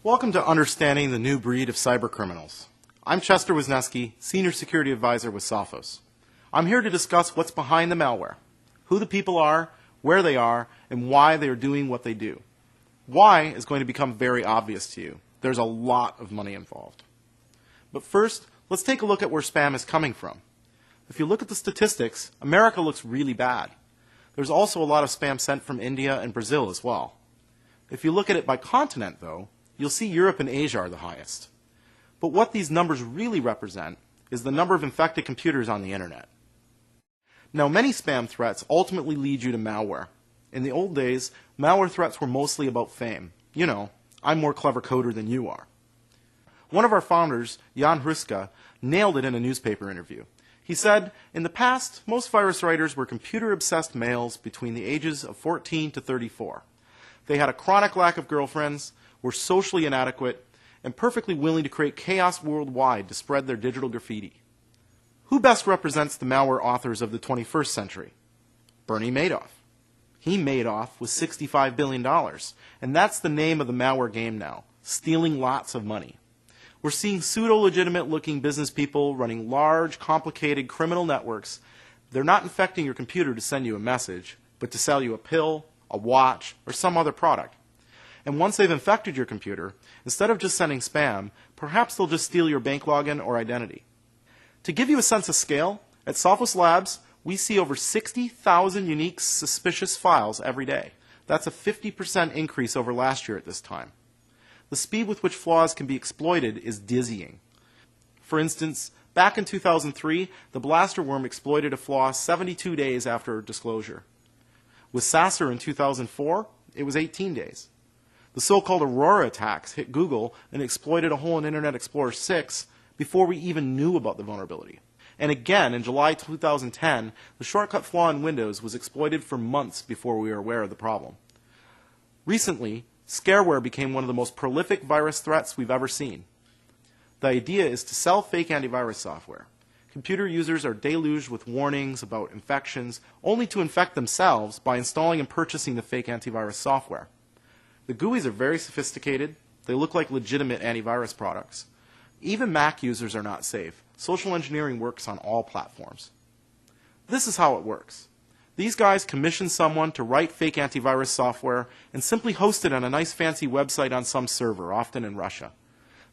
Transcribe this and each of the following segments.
Welcome to Understanding the New Breed of Cybercriminals. I'm Chester Wisniewski, Senior Security Advisor with Sophos. I'm here to discuss what's behind the malware, who the people are, where they are, and why they are doing what they do. Why is going to become very obvious to you. There's a lot of money involved. But first, let's take a look at where spam is coming from. If you look at the statistics, America looks really bad. There's also a lot of spam sent from India and Brazil as well. If you look at it by continent, though, you'll see Europe and Asia are the highest. But what these numbers really represent is the number of infected computers on the internet. Now, many spam threats ultimately lead you to malware. In the old days, malware threats were mostly about fame. You know, I'm more clever coder than you are. One of our founders, Jan Hruska, nailed it in a newspaper interview. He said, in the past, most virus writers were computer-obsessed males between the ages of 14 to 34. They had a chronic lack of girlfriends, were socially inadequate, and perfectly willing to create chaos worldwide to spread their digital graffiti. Who best represents the malware authors of the 21st century? Bernie Madoff. He made off with $65 billion, and that's the name of the malware game now, stealing lots of money. We're seeing pseudo-legitimate-looking business people running large, complicated criminal networks. They're not infecting your computer to send you a message, but to sell you a pill, a watch, or some other product. And once they've infected your computer, instead of just sending spam, perhaps they'll just steal your bank login or identity. To give you a sense of scale, at Sophos Labs, we see over 60,000 unique suspicious files every day. That's a 50% increase over last year at this time. The speed with which flaws can be exploited is dizzying. For instance, back in 2003, the blaster worm exploited a flaw 72 days after disclosure. With Sasser in 2004, it was 18 days. The so-called Aurora attacks hit Google and exploited a hole in Internet Explorer 6 before we even knew about the vulnerability. And again, in July 2010, the shortcut flaw in Windows was exploited for months before we were aware of the problem. Recently, scareware became one of the most prolific virus threats we've ever seen. The idea is to sell fake antivirus software. Computer users are deluged with warnings about infections, only to infect themselves by installing and purchasing the fake antivirus software. The GUIs are very sophisticated. They look like legitimate antivirus products. Even Mac users are not safe. Social engineering works on all platforms. This is how it works. These guys commission someone to write fake antivirus software and simply host it on a nice fancy website on some server, often in Russia.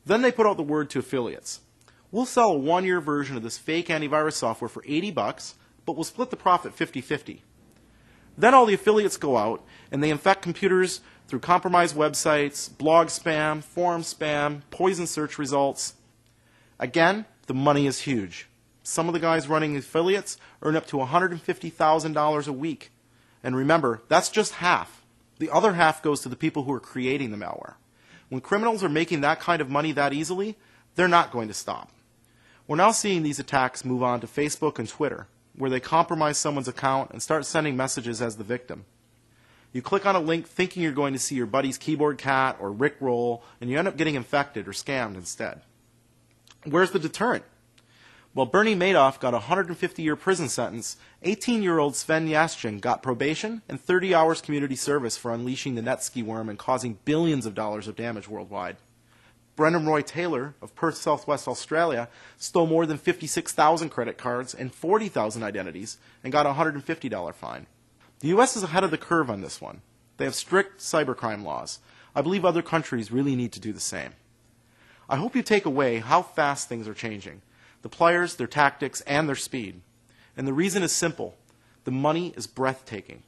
Then they put out the word to affiliates. We'll sell a one-year version of this fake antivirus software for $80, but we'll split the profit 50-50. Then all the affiliates go out and they infect computers through compromised websites, blog spam, forum spam, poison search results. Again, the money is huge. Some of the guys running affiliates earn up to $150,000 a week. And remember, that's just half. The other half goes to the people who are creating the malware. When criminals are making that kind of money that easily, they're not going to stop. We're now seeing these attacks move on to Facebook and Twitter, where they compromise someone's account and start sending messages as the victim. You click on a link thinking you're going to see your buddy's keyboard cat or Rickroll, and you end up getting infected or scammed instead. Where's the deterrent? While Bernie Madoff got a 150-year prison sentence, 18-year-old Sven Yaschin got probation and 30 hours community service for unleashing the Netsky worm and causing billions of dollars of damage worldwide. Brendan Roy Taylor of Perth, Southwest Australia, stole more than 56,000 credit cards and 40,000 identities and got a $150 fine. The U.S. is ahead of the curve on this one. They have strict cybercrime laws. I believe other countries really need to do the same. I hope you take away how fast things are changing. The players, their tactics, and their speed. And the reason is simple. The money is breathtaking.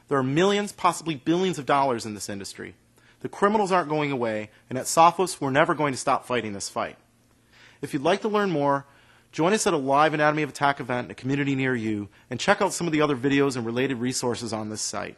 There are millions, possibly billions of dollars in this industry. The criminals aren't going away, and at Sophos, we're never going to stop fighting this fight. If you'd like to learn more, join us at a live Anatomy of Attack event in a community near you, and check out some of the other videos and related resources on this site.